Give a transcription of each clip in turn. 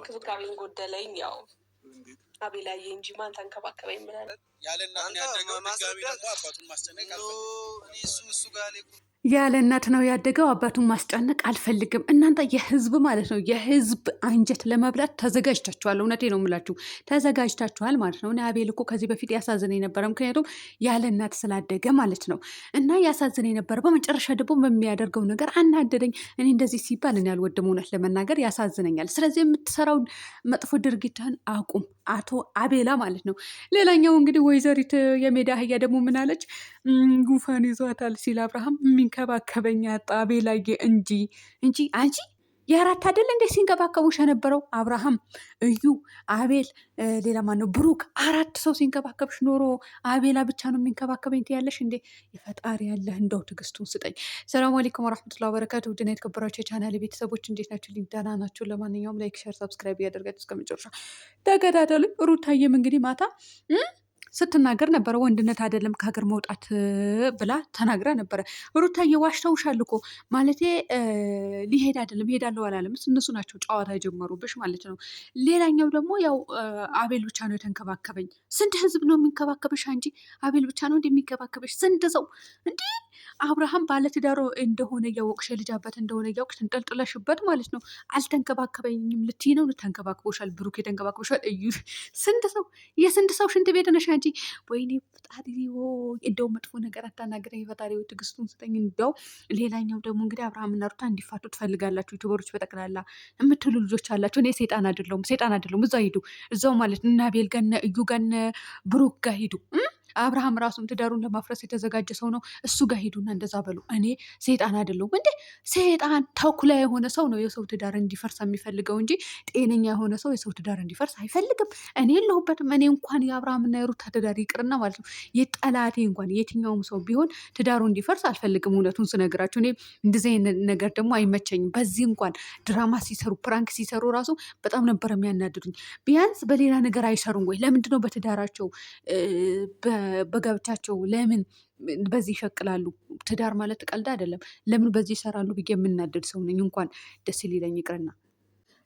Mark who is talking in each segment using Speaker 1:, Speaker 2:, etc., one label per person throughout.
Speaker 1: እንክብካቤን ጎደለኝ። ያው አቤላዬ እንጂ ማን ተንከባከበኝ ብለህ ያለ እናት ያደገው ድጋሚ ደግሞ አባቱን ማስጨነቅ አልፈልግም። እሱ ጋር
Speaker 2: ያለ እናት ነው ያደገው። አባቱን ማስጨነቅ አልፈልግም። እናንተ የህዝብ ማለት ነው የህዝብ አንጀት ለመብላት ተዘጋጅታችኋል። እውነቴ ነው የምላችሁ ተዘጋጅታችኋል ማለት ነው። እኔ አቤል እኮ ከዚህ በፊት ያሳዝነኝ ነበረ፣ ምክንያቱም ያለ እናት ስላደገ ማለት ነው። እና ያሳዝነኝ ነበረ። በመጨረሻ ደግሞ በሚያደርገው ነገር አናደደኝ። እኔ እንደዚህ ሲባል እኔ አልወድም፣ እውነት ለመናገር ያሳዝነኛል። ስለዚህ የምትሰራው መጥፎ ድርጊትህን አቁም፣ አቶ አቤላ ማለት ነው። ሌላኛው እንግዲህ ወይዘሪት የሜዳ አህያ ደግሞ ምን አለች? ጉንፋን ይዟታል ሲል አብርሃም የሚንከባከበኝ አጣ አቤላዬ እንጂ አንቺ የአራት አይደል እንዴ ሲንከባከቡሽ የነበረው? አብርሃም፣ እዩ፣ አቤል፣ ሌላ ማን ነው? ብሩክ፣ አራት ሰው ሲንከባከብሽ ኖሮ አቤላ ብቻ ነው የሚንከባከበኝ ትያለሽ እንዴ? የፈጣሪ ያለህ እንደው ትዕግስቱን ስጠኝ። ሰላም አለይኩም ወራህመቱላሂ ወበረካቱ። ውድና የተከበራችሁ የቻናሌ ቤተሰቦች እንዴት ናችሁ? ደህና ናችሁ? ለማንኛውም ላይክ፣ ሼር፣ ሰብስክራይብ እያደረጋችሁ እስከ መጨረሻ ተከታተሉኝ። ሩታዬም እንግዲህ ማታ ስትናገር ነበረ። ወንድነት አይደለም ከሀገር መውጣት ብላ ተናግራ ነበረ። ሩታዬ ዋሽተውሻል እኮ ማለቴ ሊሄድ አይደለም ሄዳለሁ አላለም። እነሱ ናቸው ጨዋታ የጀመሩብሽ ማለት ነው። ሌላኛው ደግሞ ያው አቤል ብቻ ነው የተንከባከበኝ። ስንት ህዝብ ነው የሚንከባከብሽ አንቺ? አቤል ብቻ ነው እንደሚንከባከብሽ? ስንት ሰው እንዴ! አብርሃም ባለትዳሮ እንደሆነ እያወቅሽ የልጅ አባት እንደሆነ እያወቅሽ ተንጠልጥለሽበት ማለት ነው። አልተንከባከበኝም ልትይ ነው? ተንከባክቦሻል፣ ብሩክ የተንከባክቦሻል። እዩ ስንት ሰው የስንት ሰው ሽንት ቤት ነሽ አንቺ? ወይኔ ፈጣሪ እንደው መጥፎ ነገር አታናግረኝ ፈጣሪ፣ ትዕግስቱን ስጠኝ። እንደው ሌላኛው ደግሞ እንግዲህ አብርሃምና ሩታ እንዲፋቱ ትፈልጋላችሁ ዩቱበሮች በጠቅላላ የምትሉ ልጆች አላችሁ። እኔ ሴጣን አይደለሁም። እዛው ሂዱ፣ እዛው ማለት እነ አቤል ጋር እነ እዩ ጋር እነ ብሩክ ጋር ሂዱ። አብርሃም ራሱን ትዳሩን ለማፍረስ የተዘጋጀ ሰው ነው። እሱ ጋር ሄዱና እንደዛ በሉ። እኔ ሴጣን አይደለሁም እንዴ? ሴጣን ተኩላ የሆነ ሰው ነው የሰው ትዳር እንዲፈርስ የሚፈልገው እንጂ ጤነኛ የሆነ ሰው የሰው ትዳር እንዲፈርስ አይፈልግም። እኔ የለሁበትም። እኔ እንኳን የአብርሃምና የሩታ ትዳር ይቅርና ማለት ነው የጠላቴ እንኳን የትኛውም ሰው ቢሆን ትዳሩ እንዲፈርስ አልፈልግም። እውነቱን ስነግራቸው እኔ እንደዚህ አይነት ነገር ደግሞ አይመቸኝም። በዚህ እንኳን ድራማ ሲሰሩ ፕራንክ ሲሰሩ ራሱ በጣም ነበር የሚያናድዱኝ። ቢያንስ በሌላ ነገር አይሰሩም ወይ? ለምንድነው በትዳራቸው በጋብቻቸው ለምን በዚህ ይሸቅላሉ? ትዳር ማለት ቀልድ አይደለም። ለምን በዚህ ይሰራሉ ብዬ የምናደድ ሰው ነኝ። እንኳን ደስ ሊለኝ ይቅርና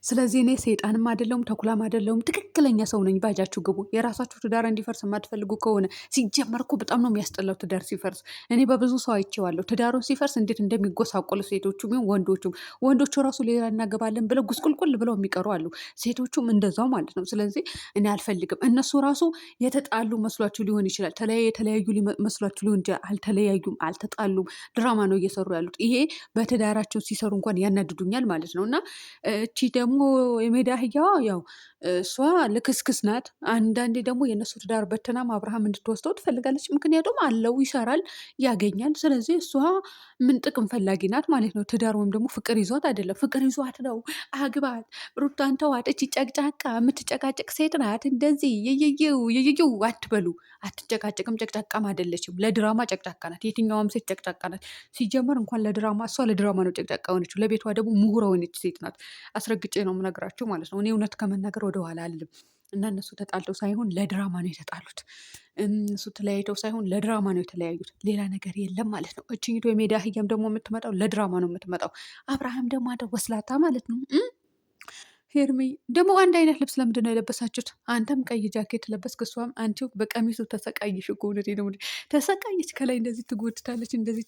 Speaker 2: ስለዚህ እኔ ሴጣንም አይደለሁም ተኩላም አይደለሁም። ትክክለኛ ሰው ነኝ። ባጃችሁ ግቡ። የራሳችሁ ትዳር እንዲፈርስ የማትፈልጉ ከሆነ ሲጀመር እኮ በጣም ነው የሚያስጠላው ትዳር ሲፈርስ። እኔ በብዙ ሰው አይቼዋለሁ። ትዳሩን ሲፈርስ እንዴት እንደሚጎሳቆሉ ሴቶቹም ወንዶቹ ራሱ ሌላ እናገባለን ብለው ጉስቁልቁል ብለው የሚቀሩ አሉ። ሴቶቹም እንደዛው ማለት ነው። ስለዚህ እኔ አልፈልግም። እነሱ ራሱ የተጣሉ መስሏችሁ ሊሆን ይችላል። የተለያዩ መስሏችሁ ሊሆን ይችላል። አልተለያዩም፣ አልተጣሉም። ድራማ ነው እየሰሩ ያሉት። ይሄ በትዳራቸው ሲሰሩ እንኳን ያናድዱኛል ማለት ነው። እና እቺ ደግሞ የሜዳ አህያዋ ያው እሷ ልክስክስ ናት። አንዳንዴ ደግሞ የእነሱ ትዳር በትናም አብርሃም እንድትወስደው ትፈልጋለች። ምክንያቱም አለው ይሰራል፣ ያገኛል። ስለዚህ እሷ ምን ጥቅም ፈላጊ ናት ማለት ነው። ትዳር ወይም ደግሞ ፍቅር ይዟት አይደለም። ፍቅር ይዟት ነው አግባት፣ ሩታን ተዋት። እቺ ጨቅጫቃ የምትጨቃጨቅ ሴት ናት። እንደዚህ የየየው አትበሉ። አትጨቃጨቅም፣ ጨቅጫቃም አይደለችም። ለድራማ ጨቅጫቃ ናት። የትኛውም ሴት ጨቅጫቃ ናት። ሲጀመር እንኳን ለድራማ እሷ ለድራማ ነው ጨቅጫቃ ሆነችው። ለቤቷ ደግሞ ምሁር ሆነች ሴት ናት። አስረግጬ ነው የምነግራችሁ ማለት ነው። እኔ እውነት ከመናገር ወደኋላ አልልም። እና እነሱ ተጣልተው ሳይሆን ለድራማ ነው የተጣሉት። እሱ ተለያይተው ሳይሆን ለድራማ ነው የተለያዩት። ሌላ ነገር የለም ማለት ነው። እችኝቱ የሜዳ አህያም ደግሞ የምትመጣው ለድራማ ነው የምትመጣው። አብርሃም ደግሞ አንተ ወስላታ ማለት ነው። ሄርሜ ደግሞ አንድ አይነት ልብስ ለምንድን ነው የለበሳችሁት? አንተም ቀይ ጃኬት ለበስክ፣ እሷም አንቺው በቀሚሱ ተሰቃይሽ እኮ። እውነቴን ነው ተሰቃየች። ከላይ እንደዚህ ትጎትታለች፣ እንደዚህ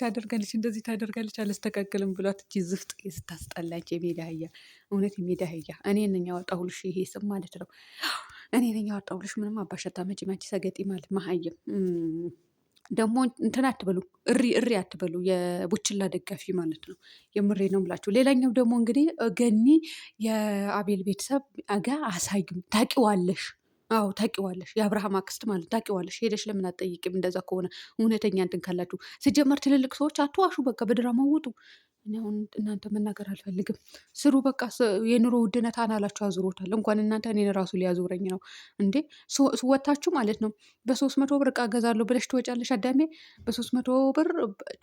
Speaker 2: ታደርጋለች። አልስተካከልም ብሏት እቺ ዝፍጥ ስታስጠላች የሜዳ አህያ። እውነት የሜዳ አህያ እኔ ነኝ ያወጣሁልሽ ይሄ ስም ማለት ነው። እኔ ነኝ ያወጣሁልሽ። ምንም አባሸታ መጪ ሰገጤ ማለት መሀይም ደግሞ እንትን አትበሉ፣ እሪ አትበሉ። የቡችላ ደጋፊ ማለት ነው። የምሬ ነው ብላችሁ። ሌላኛው ደግሞ እንግዲህ ገኒ የአቤል ቤተሰብ ጋ አሳዩም። ታቂዋለሽ። አዎ ታቂዋለሽ። የአብርሃም አክስት ማለት ታቂዋለሽ። ሄደሽ ለምን አትጠይቂም? እንደዛ ከሆነ እውነተኛ እንትን ካላችሁ ሲጀመር ትልልቅ ሰዎች አትዋሹ። በቃ በድራማ ውጡ። እኔ አሁን እናንተ መናገር አልፈልግም። ስሩ በቃ። የኑሮ ውድነት አናላችሁ አዙሮታል። እንኳን እናንተ እኔን ራሱ ሊያዞረኝ ነው እንዴ። ወታችሁ ማለት ነው። በ300 ብር እቃ ገዛለሁ ብለሽ ትወጫለሽ አዳሜ። በ300 ብር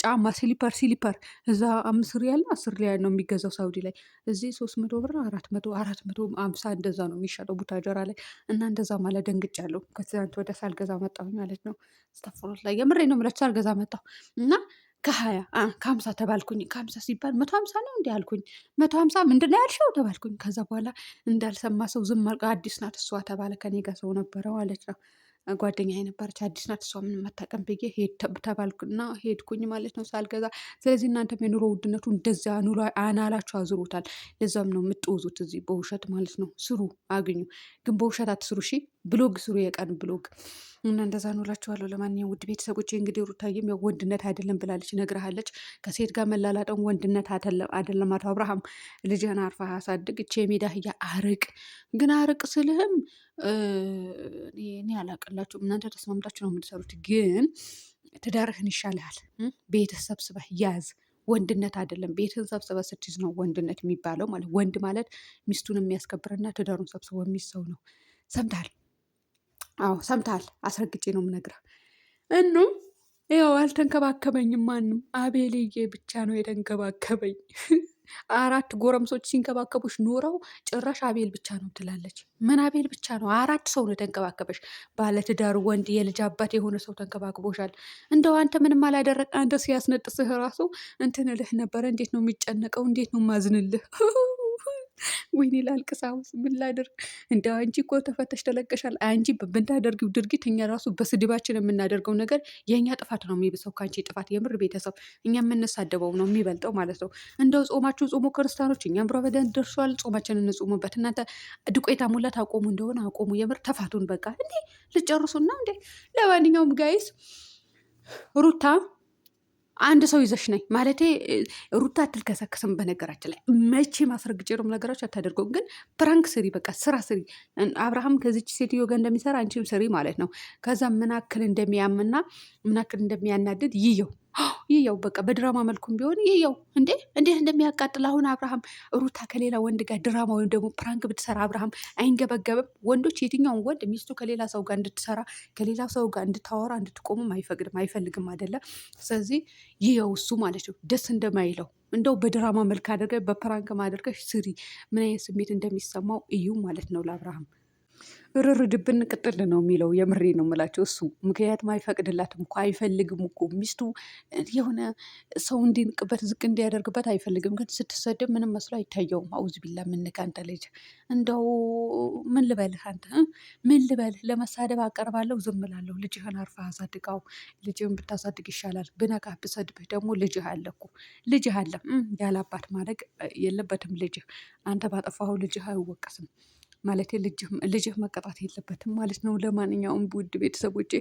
Speaker 2: ጫማ ሲሊፐር እዛ 5 ሪያል 10 ሪያል ነው የሚገዛው ሳውዲ ላይ። እዚህ 300 ብር 450 እንደዛ ነው የሚሸጠው ቡታጀራ ላይ። እና እንደዛ ማለት ደንግጫለሁ። ከትናንት ወደ ሳልገዛ መጣሁ ማለት ነው። ስተፍሮት ላይ የምሬ ነው የምላችሁ ሳልገዛ መጣሁ እና ከ50 ተባልኩኝ። ከ50 ሲባል 150 ነው እንዲ አልኩኝ። 150 ምንድን ነው ያልሽው ተባልኩኝ። ከዛ በኋላ እንዳልሰማ ሰው ዝም አልኩ። አዲስ ናት እሷ ተባለ። ከኔ ጋር ሰው ነበረ ማለት ነው። ጓደኛዬ ነበረች። አዲስ ናት እሷ ምንም አታውቅም ብዬ ተባልኩና ሄድኩኝ ማለት ነው ሳልገዛ። ስለዚህ እናንተም የኑሮ ውድነቱ እንደዛ ኑሮ አናላችሁ አዝሮታል። ለዛም ነው የምትወዙት እዚህ በውሸት ማለት ነው። ስሩ አግኙ፣ ግን በውሸት አትስሩ። እሺ ብሎግ ስሩ፣ የቀን ብሎግ እና እንደዛ ነው እላችኋለሁ። ለማንኛውም ውድ ቤተሰቦች እንግዲህ ሩታዬም ያው ወንድነት አይደለም ብላለች፣ ነግረሃለች። ከሴት ጋር መላላጠን ወንድነት አይደለም። አቶ አብርሃም ልጅህን አርፋ አሳድግ። እቼ የሜዳ አህያ አርቅ። ግን አርቅ ስልህም እኔ አላቅላችሁም። እናንተ ተስማምታችሁ ነው የምትሰሩት። ግን ትዳርህን ይሻልሃል። ቤትህ ሰብስበህ ያዝ። ወንድነት አይደለም። ቤትህን ሰብስበህ ስትይዝ ነው ወንድነት የሚባለው። ማለት ወንድ ማለት ሚስቱን የሚያስከብርና ትዳሩን ሰብስቦ የሚይዝ ሰው ነው። ሰምተሃል? አዎ ሰምተሃል። አስረግጬ ነው የምነግርህ። ያው አልተንከባከበኝም ማንም፣ አቤልዬ ብቻ ነው የተንከባከበኝ። 4 ጎረምሶች ሲንከባከቡሽ ኖረው ጭራሽ አቤል ብቻ ነው ትላለች። ምን አቤል ብቻ ነው? 4 ሰው ነው የተንከባከበሽ። ባለትዳሩ ወንድ የልጅ አባት የሆነ ሰው ተንከባክቦሻል። እንደው አንተ ምንም አላደረግ። አንተ ሲያስነጥስህ ራሱ እንትን እልህ ነበረ። እንዴት ነው የሚጨነቀው? እንዴት ነው ማዝንልህ? ወይኔ ላልቅስ። አሁንስ ምን ላድርግ? እንደ አንቺ እኮ ተፈተሽ ተለቀሻል። አንቺ ብታደርጊው ድርጊት እኛ ራሱ በስድባችን የምናደርገው ነገር የእኛ ጥፋት ነው የሚብሰው ከአንቺ ጥፋት። የምር ቤተሰብ እኛ የምንሳደበው ነው የሚበልጠው ማለት ነው። እንደው ጾማችሁ ጾሙ ክርስቲያኖች፣ እኛም ረመዳን ደርሷል። ጾማችን እንጾሙበት። እናንተ ዱቄታ ሙላት አቆሙ እንደሆነ አቆሙ። የምር ተፋቱን በቃ። እንዴ ልጨርሱና እንዴ። ለማንኛውም ጋይስ ሩታ አንድ ሰው ይዘሽ ነኝ ማለቴ ሩታ አትልከሰክስም። በነገራችን ላይ መቼ ማስረግጬ ነው ነገራች አታደርገውም። ግን ፕራንክ ስሪ፣ በቃ ስራ ስሪ። አብርሃም ከዚች ሴትዮ ጋር እንደሚሰራ አንቺም ስሪ ማለት ነው። ከዛ ምን አክል እንደሚያምና ምን አክል እንደሚያናድድ ይየው በቃ በድራማ መልኩም ቢሆን ይየው። እንዴት እንደሚያቃጥል አሁን አብርሃም ሩታ ከሌላ ወንድ ጋር ድራማ ወይም ደግሞ ፕራንክ ብትሰራ አብርሃም አይንገበገብም? ወንዶች የትኛውን ወንድ ሚስቱ ከሌላ ሰው ጋር እንድትሰራ ከሌላ ሰው ጋር እንድታወራ እንድትቆምም አይፈልግም አይደለም። ስለዚህ ይየው እሱ ማለት ነው ደስ እንደማይለው እንደው በድራማ መልክ አድርገሽ በፕራንክ ማድረገሽ ስሪ። ምን አይነት ስሜት እንደሚሰማው እዩ ማለት ነው ለአብርሃም። ርር ድብን ቅጥል ነው የሚለው። የምሬ ነው የምላቸው እሱ። ምክንያቱም አይፈቅድላትም እኮ አይፈልግም እኮ ሚስቱ የሆነ ሰው እንዲንቅበት ዝቅ እንዲያደርግበት አይፈልግም። ግን ስትሰደብ ምንም መስሎ አይታየውም። አውዝ ቢላ ምንቃ አንተ ልጅ እንደው ምን ልበልህ አንተ ምን ልበልህ? ለመሳደብ አቀርባለሁ ዝም እላለሁ። ልጅህን አርፈህ አሳድጋው። ልጅህን ብታሳድግ ይሻላል። ብነቃህ ብሰድብህ ደግሞ ልጅህ አለ እኮ ልጅህ አለ። ያለ አባት ማድረግ የለበትም ልጅህ። አንተ ባጠፋኸው ልጅህ አይወቀስም ማለት ልጅህ መቀጣት የለበትም ማለት ነው። ለማንኛውም ውድ ቤተሰቦቼ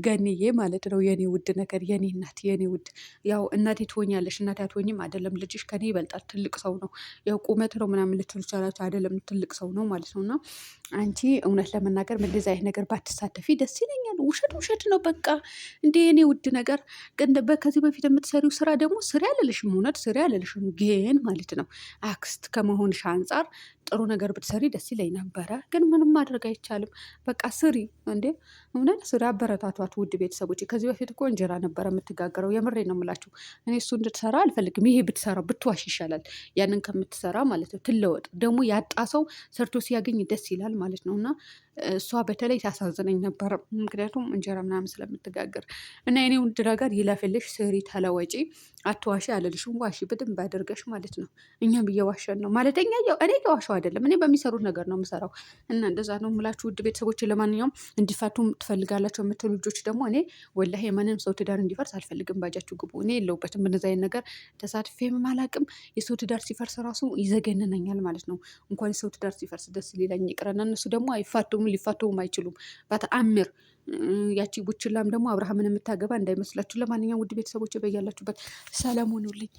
Speaker 2: ገንዬ ማለት ነው የኔ ውድ ነገር፣ የኔ እናት፣ የኔ ውድ ያው እናቴ ትሆኛለሽ። እናቴ አትሆኝም አይደለም። ልጅሽ ከኔ ይበልጣል። ትልቅ ሰው ነው። ያው ቁመት ነው ምናምን ልትሉ ይቻላችሁ አይደለም። ትልቅ ሰው ነው ማለት ነው። እና አንቺ እውነት ለመናገር እንደዚህ አይነት ነገር ባትሳተፊ ደስ ይለኛል። ውሸት ነው በቃ። እንደ የኔ ውድ ነገር ከዚህ በፊት የምትሰሪው ስራ ደግሞ ስሪ አልልሽም፣ እውነት ስሪ አልልሽም። ግን ማለት ነው አክስት ከመሆንሽ አንጻር ጥሩ ነገር ብትሰሪ ደስ ይለኝ ነበረ። ግን ምንም ማድረግ አይቻልም። በቃ ስሪ እንዴ፣ እውነት ስሪ። አበረታቷት ውድ ቤተሰቦች። ከዚህ በፊት እኮ እንጀራ ነበረ የምትጋገረው። የምሬ ነው የምላችሁ። እኔ እሱ እንድትሰራ አልፈልግም። ይሄ ብትሰራ ብትዋሽ ይሻላል ያንን ከምትሰራ ማለት ነው። ትለወጥ ደግሞ ያጣ ሰው ሰርቶ ሲያገኝ ደስ ይላል ማለት ነው። እና እሷ በተለይ ታሳዝነኝ ነበረ። ምክንያቱም እንጀራ ምናምን ስለምትጋገር እና የኔ ውድ ነገር ይለፍልሽ፣ ስሪ፣ ተለወጪ። አትዋሺ አልልሽም። ዋሺ በደንብ አድርገሽ ማለት ነው። እኛም እየዋሸን ነው ማለት እኔ እየዋሸው አይደለም። እኔ በሚሰሩት ነገር ነው የምሰራው። እና እንደዛ ነው የምላችሁ ውድ ቤተሰቦች። ለማንኛውም እንዲፋቱ ትፈልጋላቸው የምትሉ ልጆች ደግሞ እኔ ወላሂ የማንም ሰው ትዳር እንዲፈርስ አልፈልግም። ባጃችሁ ግቡ። እኔ የለውበትም እንደዚ አይነት ነገር ተሳትፌም አላቅም። የሰው ትዳር ሲፈርስ ራሱ ይዘገንነኛል ማለት ነው። እንኳን የሰው ትዳር ሲፈርስ ደስ ሊለኝ ይቅረና እነሱ ደግሞ አይፋቱም፣ ሊፋቱም አይችሉም በተአምር። ያቺ ቡችላም ደግሞ አብርሃምን የምታገባ እንዳይመስላችሁ። ለማንኛውም ውድ ቤተሰቦች በያላችሁበት ሰላም ሆኑልኝ።